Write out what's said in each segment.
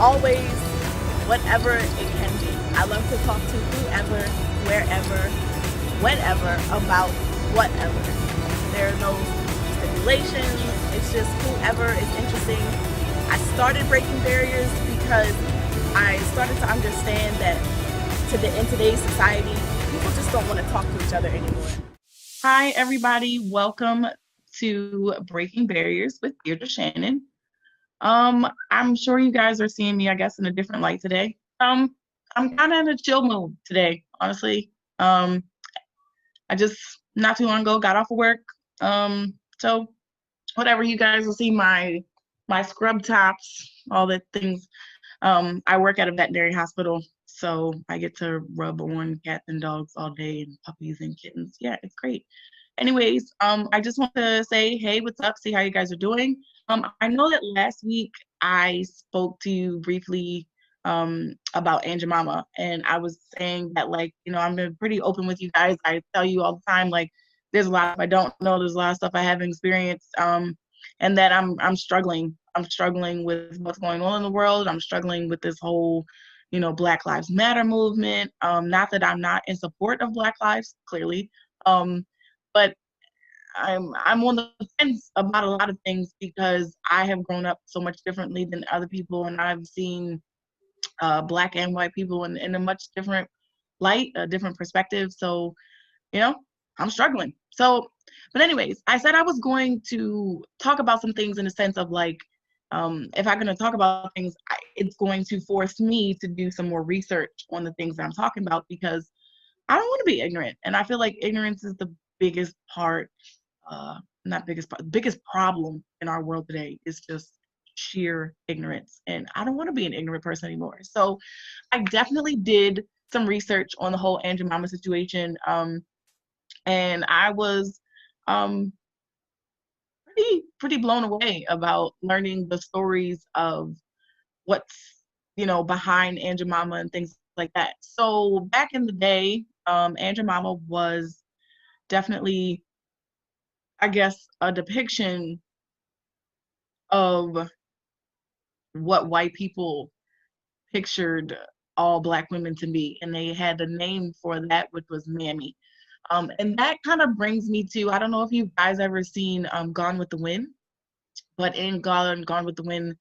always whatever it can be. I love to talk to whoever, wherever, whenever about whatever. There are no stipulations. It's just whoever is interesting. I started breaking barriers because I started to understand that in today's society, people just don't want to talk to each other anymore. Hi, everybody. Welcome to Breaking Barriers with Deirdre Shannon. I'm sure you guys are seeing me, I guess, in a different light today. I'm kind of in a chill mood today, honestly. I just not too long ago got off of work. So whatever, you guys will see my scrub tops, all the things. I work at a veterinary hospital, so I get to rub on cats and dogs all day and puppies and kittens. Yeah, it's great. Anyways, I just want to say, hey, what's up? See how you guys are doing. I know that last week I spoke to you briefly about Aunt Jemima, and I was saying that, like, I'm been pretty open with you guys. I tell you all the time, like, there's a lot I don't know, there's a lot of stuff I haven't experienced, and that I'm struggling. I'm struggling with what's going on in the world. I'm struggling with this whole, Black Lives Matter movement. Not that I'm not in support of Black lives, clearly, but I'm on the fence about a lot of things because I have grown up so much differently than other people, and I've seen Black and white people in a much different light, a different perspective. So, I'm struggling. So, but anyways, I said I was going to talk about some things in the sense of, like, if I'm going to talk about things, it's going to force me to do some more research on the things that I'm talking about, because I don't want to be ignorant. And I feel like ignorance is the biggest part, not biggest part, biggest problem in our world today is just sheer ignorance. And I don't want to be an ignorant person anymore. So I definitely did some research on the whole Aunt Jemima situation. And I was pretty blown away about learning the stories of what's behind Aunt Jemima and things like that. So back in the day, Aunt Jemima was definitely, I guess, a depiction of what white people pictured all Black women to be, and they had a name for that, which was Mammy. And that kind of brings me to, I don't know if you guys ever seen Gone with the Wind, but in Gone with the Wind,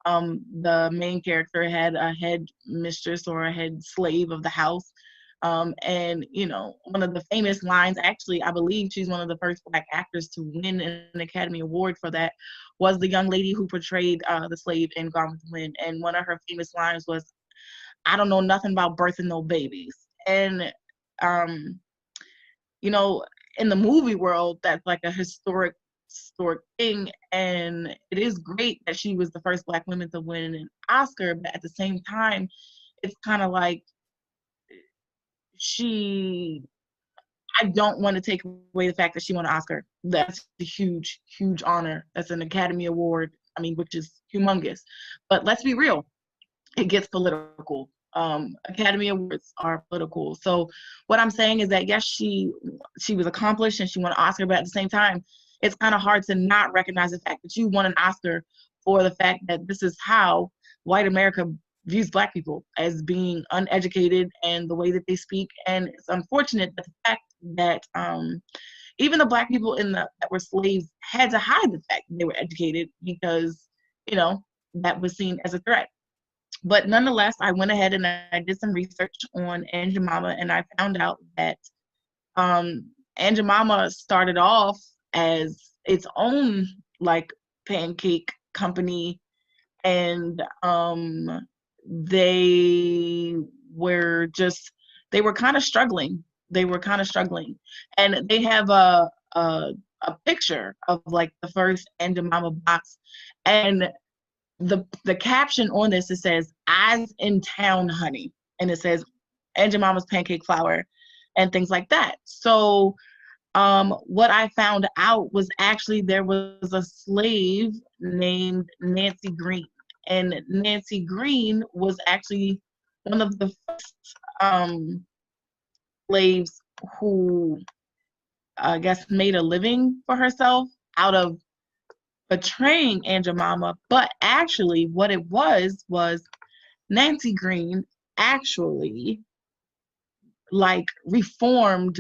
the main character had a head mistress or a head slave of the house. And one of the famous lines, actually, I believe she's one of the first Black actors to win an Academy Award for that, was the young lady who portrayed the slave in Gone with the Wind. And one of her famous lines was, "I don't know nothing about birthing no babies." And um, in the movie world, that's like a historic thing, and it is great that she was the first Black woman to win an Oscar, but at the same time, it's kind of like I don't want to take away the fact that she won an Oscar. That's a huge, huge honor. That's an Academy Award, I mean, which is humongous. But let's be real, it gets political. Academy Awards are political. So what I'm saying is that, yes, she was accomplished and she won an Oscar, but at the same time, it's kind of hard to not recognize the fact that you won an Oscar for the fact that this is how white America views Black people, as being uneducated and the way that they speak. And it's unfortunate that the fact that even the Black people that were slaves had to hide the fact that they were educated, because that was seen as a threat. But nonetheless, I went ahead and I did some research on Aunt Jemima, and I found out that Aunt Jemima started off as its own, like, pancake company, and they were kind of struggling. They were kind of struggling, and they have a picture of, like, the first Aunt Jemima box, and the caption on this, it says, "Eyes in town, honey," and it says Aunt Jemima's pancake flour and things like that. So what I found out was, actually, there was a slave named Nancy Green, and Nancy Green was actually one of the first slaves who, I guess, made a living for herself out of betraying Aunt Jemima. But actually what it was Nancy Green actually like reformed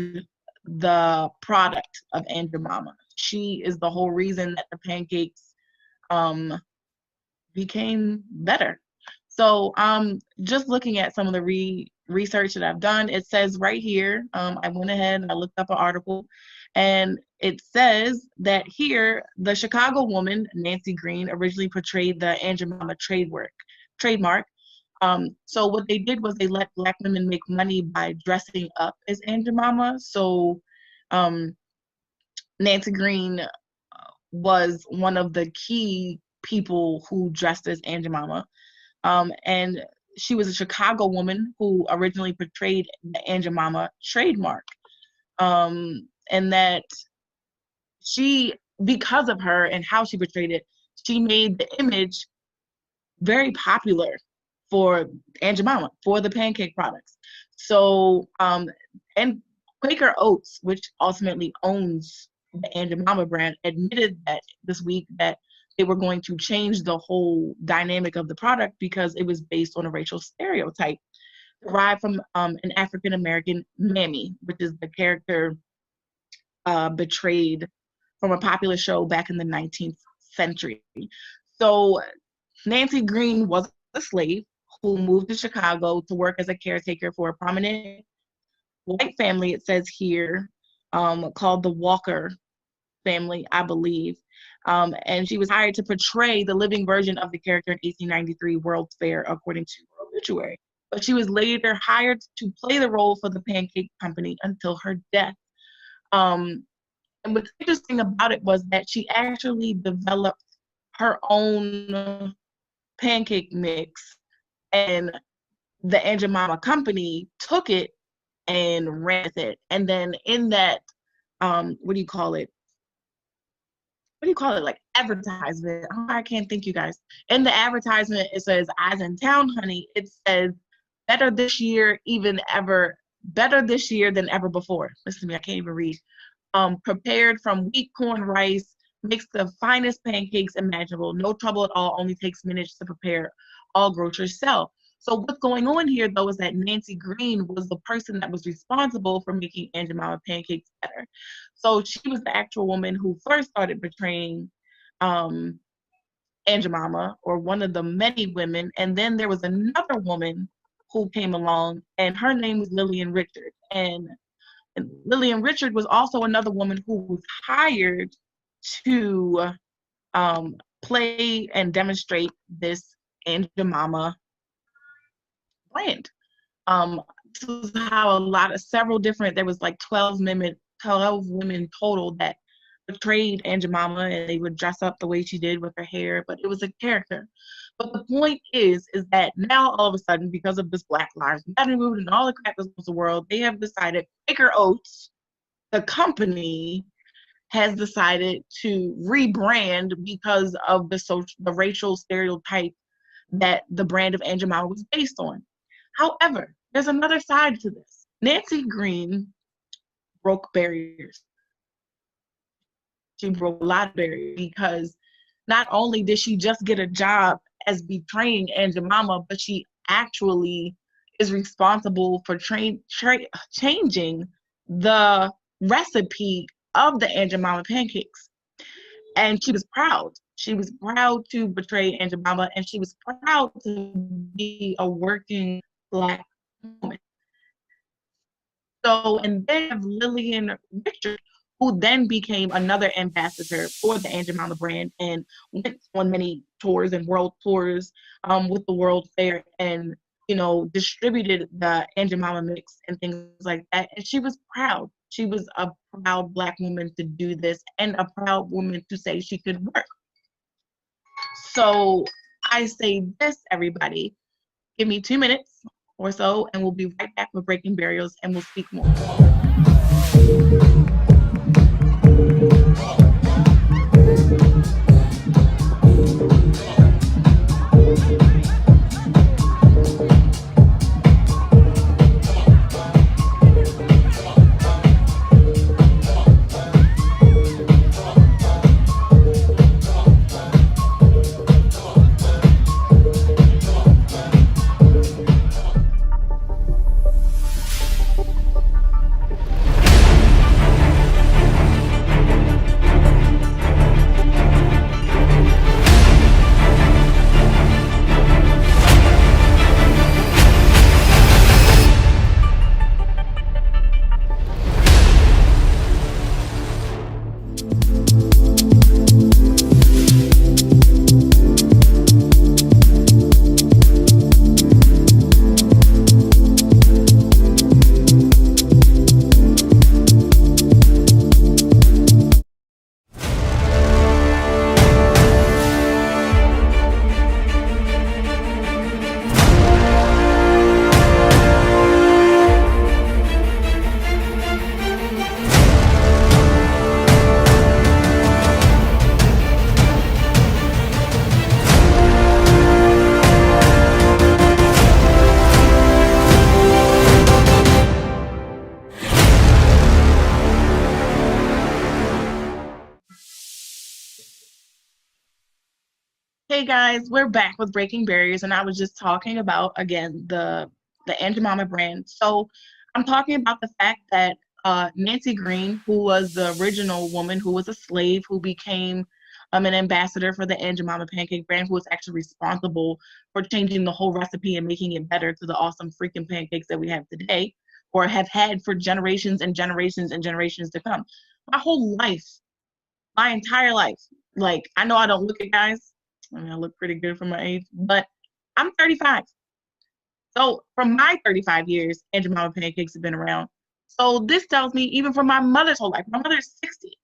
the product of Aunt Jemima. She is the whole reason that the pancakes um became better. So just looking at some of the research that I've done, it says right here, I went ahead and I looked up an article, and it says that here the Chicago woman Nancy Green originally portrayed the Aunt Jemima trademark. So what they did was they let Black women make money by dressing up as Aunt Jemima. So um, Nancy Green was one of the key people who dressed as Aunt Jemima. And she was a Chicago woman who originally portrayed the Aunt Jemima trademark. And that she, because of her and how she portrayed it, she made the image very popular for Aunt Jemima, for the pancake products. So, and Quaker Oats, which ultimately owns the Aunt Jemima brand, admitted that this week that they were going to change the whole dynamic of the product because it was based on a racial stereotype derived from an African American mammy, which is the character betrayed from a popular show back in the 19th century. So Nancy Green was a slave who moved to Chicago to work as a caretaker for a prominent white family, it says here, called the Walker family, I believe. And she was hired to portray the living version of the character in 1893 World's Fair, according to her obituary. But she was later hired to play the role for the Pancake Company until her death. And what's interesting about it was that she actually developed her own pancake mix, and the Aunt Jemima Company took it and ran with it. And then in that, what do you call it? Like advertisement. Oh, I can't think, you guys. In the advertisement, it says, "Eyes in town, honey." It says, "Better this year, better this year than ever before." Listen to me, I can't even read. Prepared from wheat, corn, rice, makes the finest pancakes imaginable. No trouble at all, only takes minutes to prepare. All grocers sell. So what's going on here, though, is that Nancy Green was the person that was responsible for making Aunt Jemima pancakes better. So she was the actual woman who first started betraying Aunt Jemima, or one of the many women. And then there was another woman who came along, and her name was Lillian Richard. And Lillian Richard was also another woman who was hired to play and demonstrate this Aunt Jemima brand. This was how there was like 12 women total that portrayed Aunt Jemima, and they would dress up the way she did with her hair, but it was a character. But the point is that now all of a sudden, because of this Black Lives Matter movement and all the crap that's in the world, they have decided, Quaker Oats, the company, has decided to rebrand because of the racial stereotype that the brand of Aunt Jemima was based on. However, there's another side to this. Nancy Green broke barriers. She broke a lot of barriers because not only did she just get a job as betraying Aunt Jemima, but she actually is responsible for changing the recipe of the Aunt Jemima pancakes. And she was proud. She was proud to betray Aunt Jemima, and she was proud to be a working Black woman. So, and then have Lillian Richard, who then became another ambassador for the Aunt Jemima brand and went on many tours and world tours with the World Fair, and distributed the Aunt Jemima mix and things like that. And she was proud. She was a proud Black woman to do this, and a proud woman to say she could work. So I say this, everybody, give me 2 minutes or so, and we'll be right back with Breaking Barriers, and we'll speak more. Hey guys, we're back with Breaking Barriers, and I was just talking about again the Aunt Jemima brand. So I'm talking about the fact that Nancy Green, who was the original woman who was a slave who became an ambassador for the Aunt Jemima pancake brand, who was actually responsible for changing the whole recipe and making it better to the awesome freaking pancakes that we have today, or have had for generations and generations and generations to come. My whole life, my entire life, like I know I don't look it, guys. I mean, I look pretty good for my age, but I'm 35. So from my 35 years, Aunt Jemima pancakes have been around. So this tells me even for my mother's whole life, my mother's 60,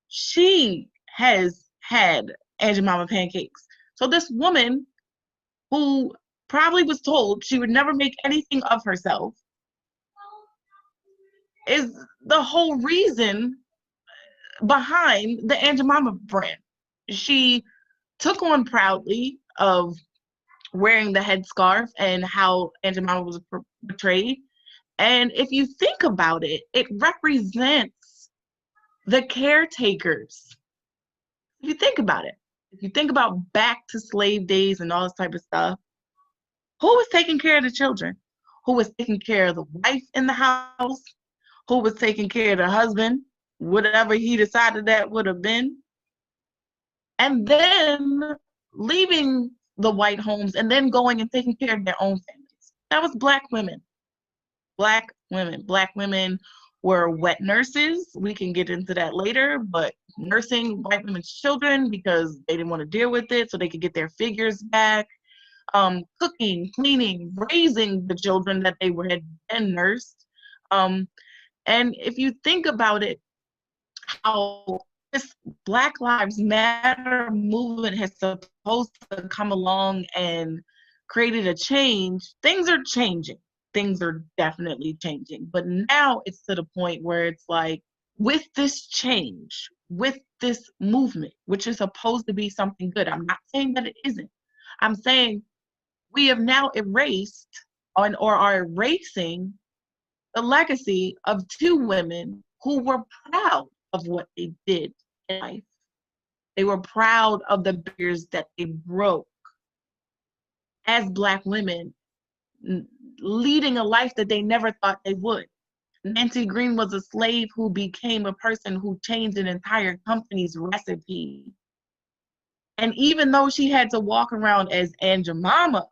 she has had Aunt Jemima pancakes. So this woman who probably was told she would never make anything of herself is the whole reason behind the Aunt Jemima brand. She took on proudly of wearing the headscarf and how Aunt Jemima was portrayed. And if you think about it, it represents the caretakers. If you think about it, if you think about back to slave days and all this type of stuff, who was taking care of the children? Who was taking care of the wife in the house? Who was taking care of the husband? Whatever he decided that would have been. And then leaving the white homes and then going and taking care of their own families. That was Black women. Black women. Black women were wet nurses. We can get into that later, but nursing white women's children because they didn't want to deal with it so they could get their figures back. Cooking, cleaning, raising the children that they had been nursed. And if you think about it, how this Black Lives Matter movement has supposed to come along and created a change, things are changing. Things are definitely changing. But now it's to the point where it's like, with this change, with this movement, which is supposed to be something good, I'm not saying that it isn't. I'm saying we have now erased or are erasing the legacy of two women who were proud of what they did in life. They were proud of the barriers that they broke as Black women, leading a life that they never thought they would. Nancy Green was a slave who became a person who changed an entire company's recipe. And even though she had to walk around as Aunt Jemima,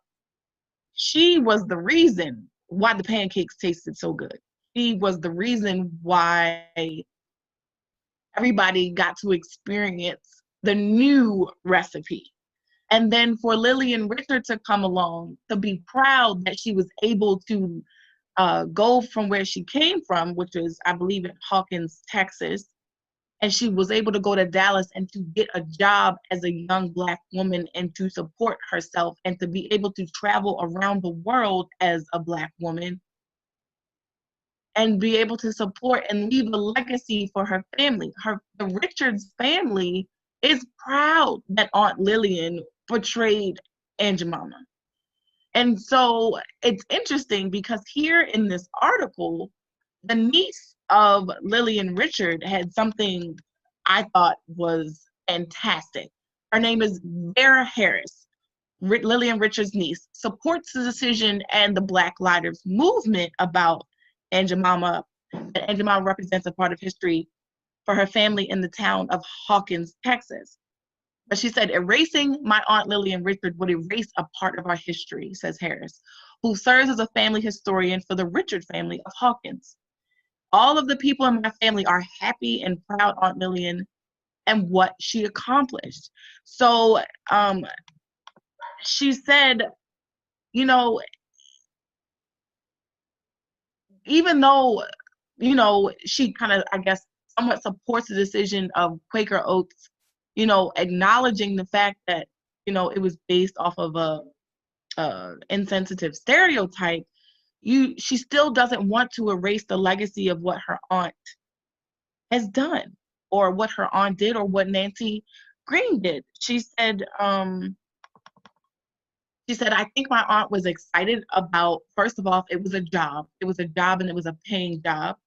she was the reason why the pancakes tasted so good. She was the reason why everybody got to experience the new recipe. And then for Lillian Richard to come along, to be proud that she was able to go from where she came from, which is, I believe, in Hawkins, Texas, and she was able to go to Dallas and to get a job as a young Black woman and to support herself and to be able to travel around the world as a Black woman and be able to support and leave a legacy for her family. The Richards family is proud that Aunt Lillian portrayed Aunt Jemima. And so it's interesting because here in this article, the niece of Lillian Richard had something I thought was fantastic. Her name is Vera Harris. Lillian Richard's niece supports the decision and the Black Lives movement about Aunt Jemima. That Aunt Jemima represents a part of history for her family in the town of Hawkins, Texas. But she said, erasing my Aunt Lillian Richard would erase a part of our history, says Harris, who serves as a family historian for the Richard family of Hawkins. All of the people in my family are happy and proud Aunt Lillian and what she accomplished. So she said, you know, even though, you know, she kind of, I guess, somewhat supports the decision of Quaker Oats, you know, acknowledging the fact that, you know, it was based off of a insensitive stereotype, she still doesn't want to erase the legacy of what her aunt has done or what her aunt did or what Nancy Green did. She said, I think my aunt was excited about, first of all, it was a job. It was a job and it was a paying job.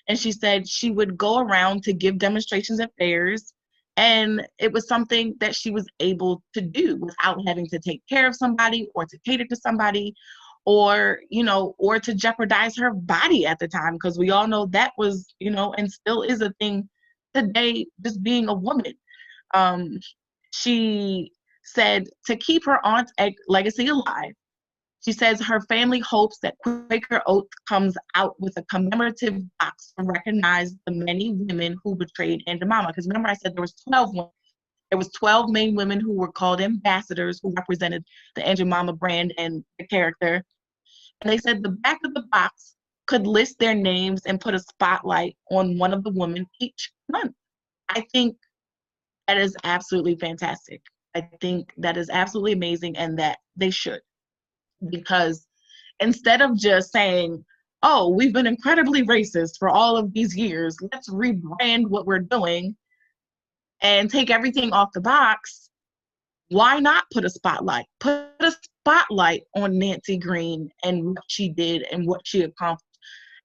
And she said she would go around to give demonstrations at fairs And it was something that she was able to do without having to take care of somebody or to cater to somebody or, or to jeopardize her body at the time. Because we all know that was, and still is a thing today, just being a woman. She said to keep her aunt's legacy alive, she says her family hopes that Quaker Oats comes out with a commemorative box to recognize the many women who betrayed Aunt Jemima. Because remember, I said there was 12 women. There was 12 main women who were called ambassadors who represented the Aunt Jemima brand and the character. And they said the back of the box could list their names and put a spotlight on one of the women each month. I think that is absolutely fantastic. I think that is absolutely amazing and that they should. Because instead of just saying, oh, we've been incredibly racist for all of these years, let's rebrand what we're doing and take everything off the box, why not put a spotlight? Put a spotlight on Nancy Green and what she did and what she accomplished.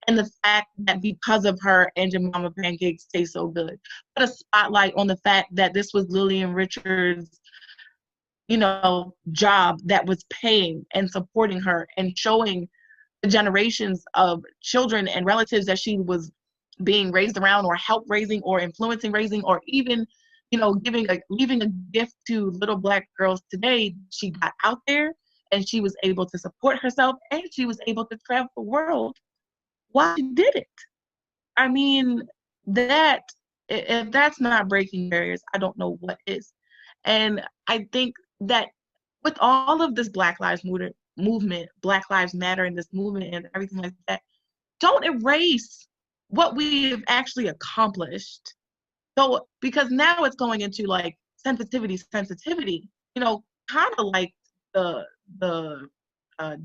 And the fact that because of her, Aunt Jemima pancakes taste so good. Put a spotlight on the fact that this was Lillian Richards' job that was paying and supporting her and showing the generations of children and relatives that she was being raised around or help raising or influencing raising or even, leaving a gift to little Black girls today. She got out there and she was able to support herself and she was able to travel the world while she did it. I mean, that if that's not breaking barriers, I don't know what is. And I think that with all of this Black Lives movement, Black Lives Matter and this movement and everything like that, don't erase what we have actually accomplished. So, because now it's going into like sensitivity, kind of like the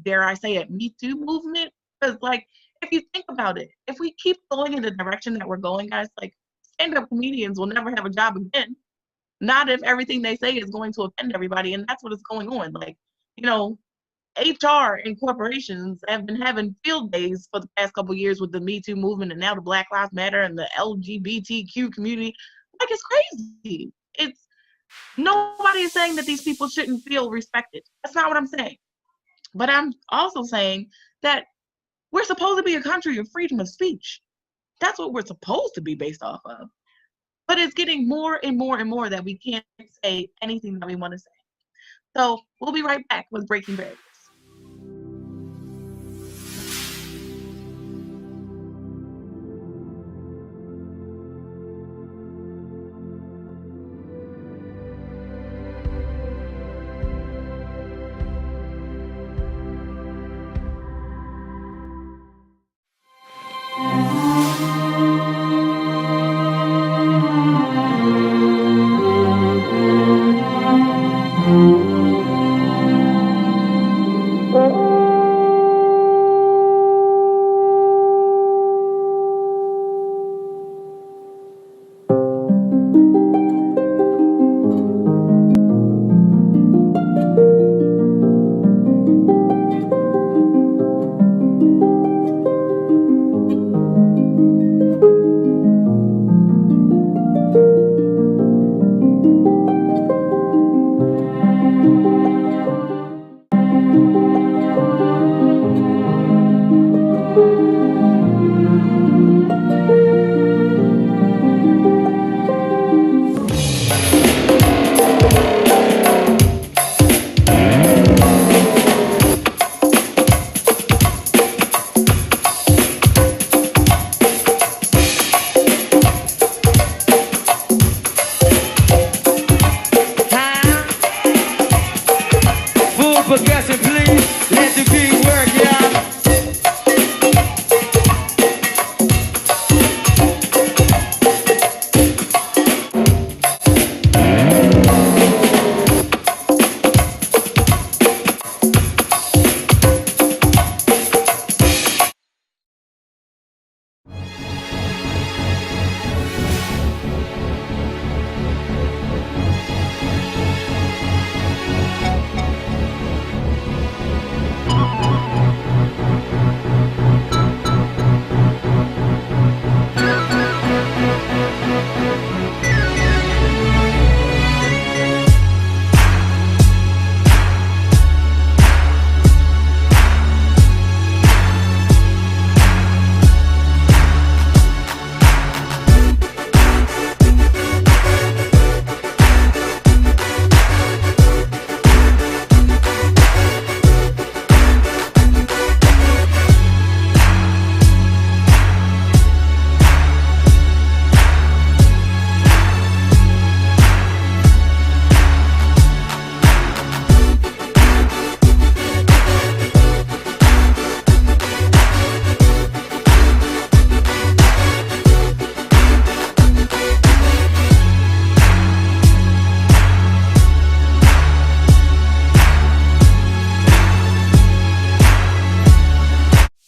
dare I say it, Me Too movement. Because like, if you think about it, if we keep going in the direction that we're going, guys, like stand-up comedians will never have a job again. Not if everything they say is going to offend everybody, and that's what is going on. Like, HR and corporations have been having field days for the past couple of years with the Me Too movement and now the Black Lives Matter and the LGBTQ community. Like, it's crazy. It's nobody is saying that these people shouldn't feel respected. That's not what I'm saying. But I'm also saying that we're supposed to be a country of freedom of speech. That's what we're supposed to be based off of. But it's getting more and more and more that we can't say anything that we want to say. So we'll be right back with Breaking Barriers.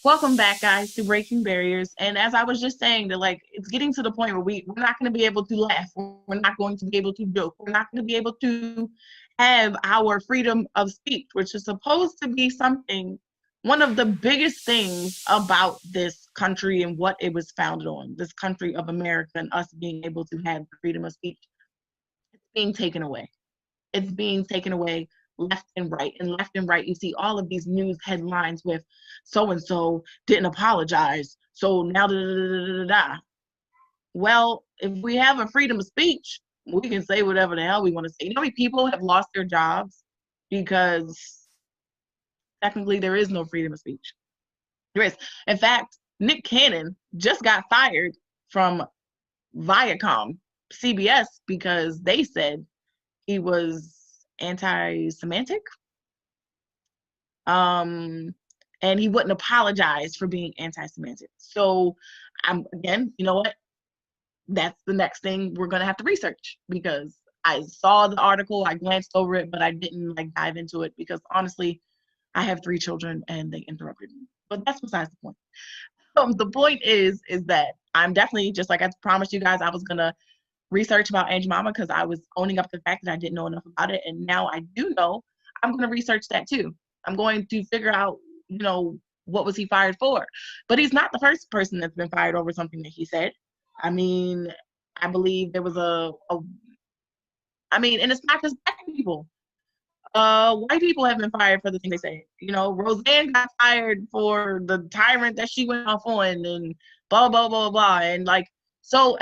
Welcome back, guys, to Breaking Barriers. And as I was just saying, that like it's getting to the point where we're not going to be able to laugh. We're not going to be able to joke. We're not going to be able to have our freedom of speech, which is supposed to be something, one of the biggest things about this country and what it was founded on, this country of America and us being able to have freedom of speech. It's being taken away. It's being taken away left and right. And left and right, you see all of these news headlines with so and so didn't apologize. So now, da, da, da, da, da, da. Well, if we have a freedom of speech, we can say whatever the hell we want to say. You know how many people have lost their jobs because technically there is no freedom of speech? There is. In fact, Nick Cannon just got fired from Viacom, CBS, because they said he was anti-Semitic, and he wouldn't apologize for being anti-Semitic. So, again, you know what? That's the next thing we're gonna have to research, because I saw the article, I glanced over it, but I didn't like dive into it because honestly, I have 3 children and they interrupted me. But that's besides the point. The point is that I'm definitely, just like I promised you guys, I was gonna research about Aunt Jemima because I was owning up to the fact that I didn't know enough about it, and now I do know. I'm going to research that too. I'm going to figure out, what was he fired for? But he's not the first person that's been fired over something that he said. I mean, I believe there was and it's not just black people. White people have been fired for the things they say. Roseanne got fired for the tyrant that she went off on, and blah blah blah blah, and like so.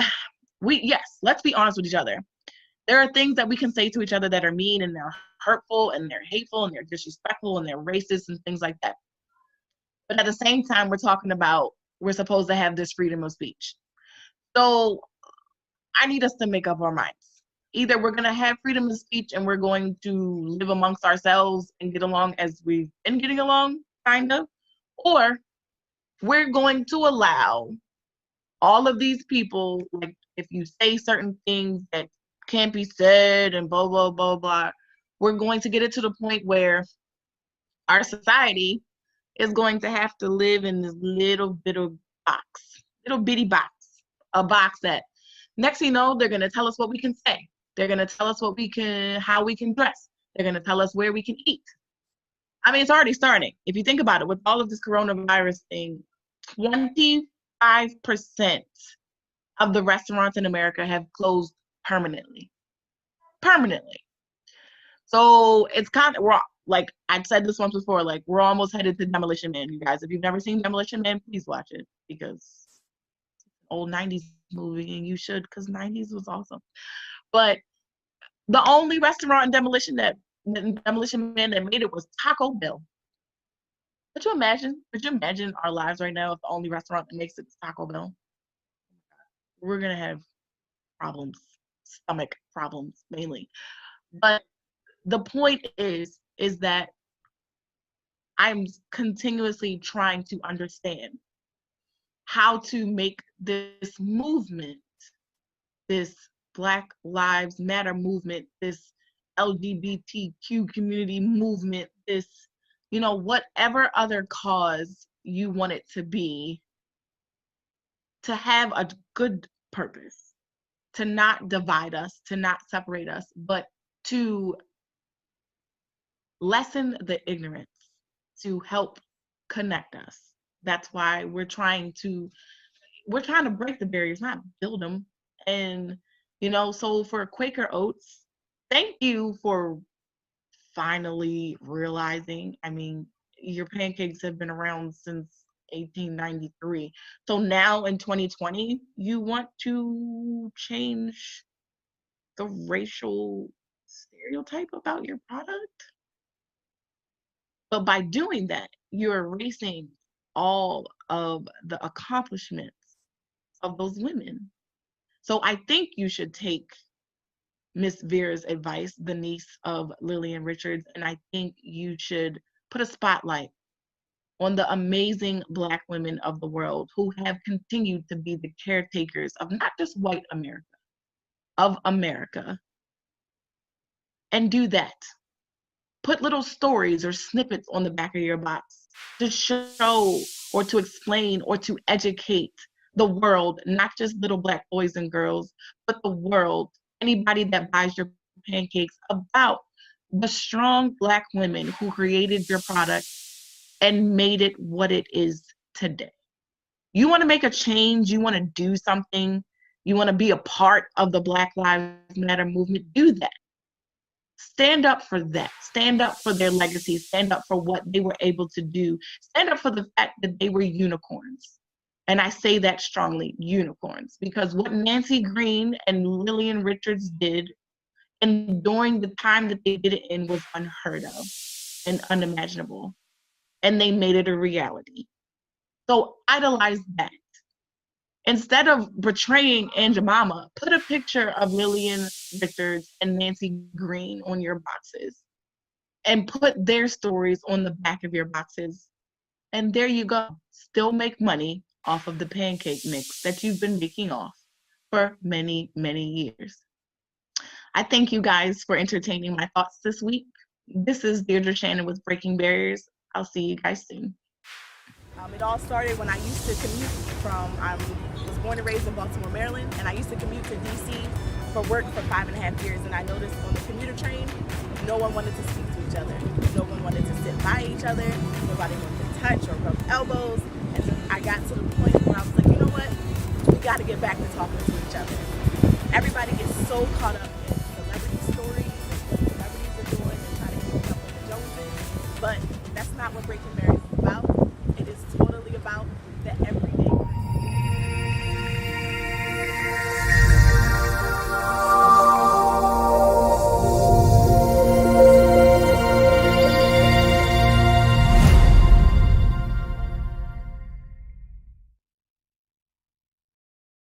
Let's be honest with each other. There are things that we can say to each other that are mean and they're hurtful and they're hateful and they're disrespectful and they're racist and things like that. But at the same time, we're supposed to have this freedom of speech. So I need us to make up our minds. Either we're going to have freedom of speech and we're going to live amongst ourselves and get along as we've been getting along, kind of, or we're going to allow all of these people, like if you say certain things that can't be said and blah, blah, blah, blah, we're going to get it to the point where our society is going to have to live in this little bitty box, a box that next thing you know, they're going to tell us what we can say. They're going to tell us how we can dress. They're going to tell us where we can eat. I mean, it's already starting. If you think about it, with all of this coronavirus thing, 25% of the restaurants in America have closed permanently. So it's kind of rough. Like I've said this once before, like we're almost headed to Demolition Man, you guys. If you've never seen Demolition Man, please watch it because it's an old 90s movie and you should, because 90s was awesome. But the only restaurant in Demolition Man that made it was Taco Bell. Could you imagine? Could you imagine our lives right now if the only restaurant that makes it is Taco Bell? We're gonna have problems, stomach problems mainly. But the point is that I'm continuously trying to understand how to make this movement, this Black Lives Matter movement, this LGBTQ community movement, this, whatever other cause you want it to be, to have a good purpose, to not divide us, to not separate us, but to lessen the ignorance, to help connect us. That's why we're trying to break the barriers, not build them. And, so for Quaker Oats, thank you for finally realizing, I mean, your pancakes have been around since 1893. So now in 2020, you want to change the racial stereotype about your product? But by doing that, you're erasing all of the accomplishments of those women. So I think you should take Miss Vera's advice, the niece of Lillian Richards, and I think you should put a spotlight on the amazing Black women of the world who have continued to be the caretakers of not just white America, of America. And do that. Put little stories or snippets on the back of your box to show or to explain or to educate the world, not just little Black boys and girls, but the world, anybody that buys your pancakes, about the strong Black women who created your product and made it what it is today. You want to make a change, you want to do something, you want to be a part of the Black Lives Matter movement, do that. Stand up for that. Stand up for their legacy. Stand up for what they were able to do. Stand up for the fact that they were unicorns. And I say that strongly, unicorns, because what Nancy Green and Lillian Richards did, and during the time that they did it in, was unheard of and unimaginable. And they made it a reality. So idolize that. Instead of betraying Aunt Jemima, put a picture of Lillian Richards and Nancy Green on your boxes and put their stories on the back of your boxes. And there you go. Still make money off of the pancake mix that you've been making off for many, many years. I thank you guys for entertaining my thoughts this week. This is Deirdre Shannon with Breaking Barriers. I'll see you guys soon. It all started when I used to commute I was born and raised in Baltimore, Maryland, and I used to commute to DC for work for 5.5 years. And I noticed on the commuter train, no one wanted to speak to each other. No one wanted to sit by each other. Nobody wanted to touch or rub elbows. And I got to the point where I was like, you know what? We got to get back to talking to each other. Everybody gets so caught up in celebrity stories and what celebrities are doing and trying to keep up with the Joneses. But that's not what Breaking Barriers is about. It is totally about the everyday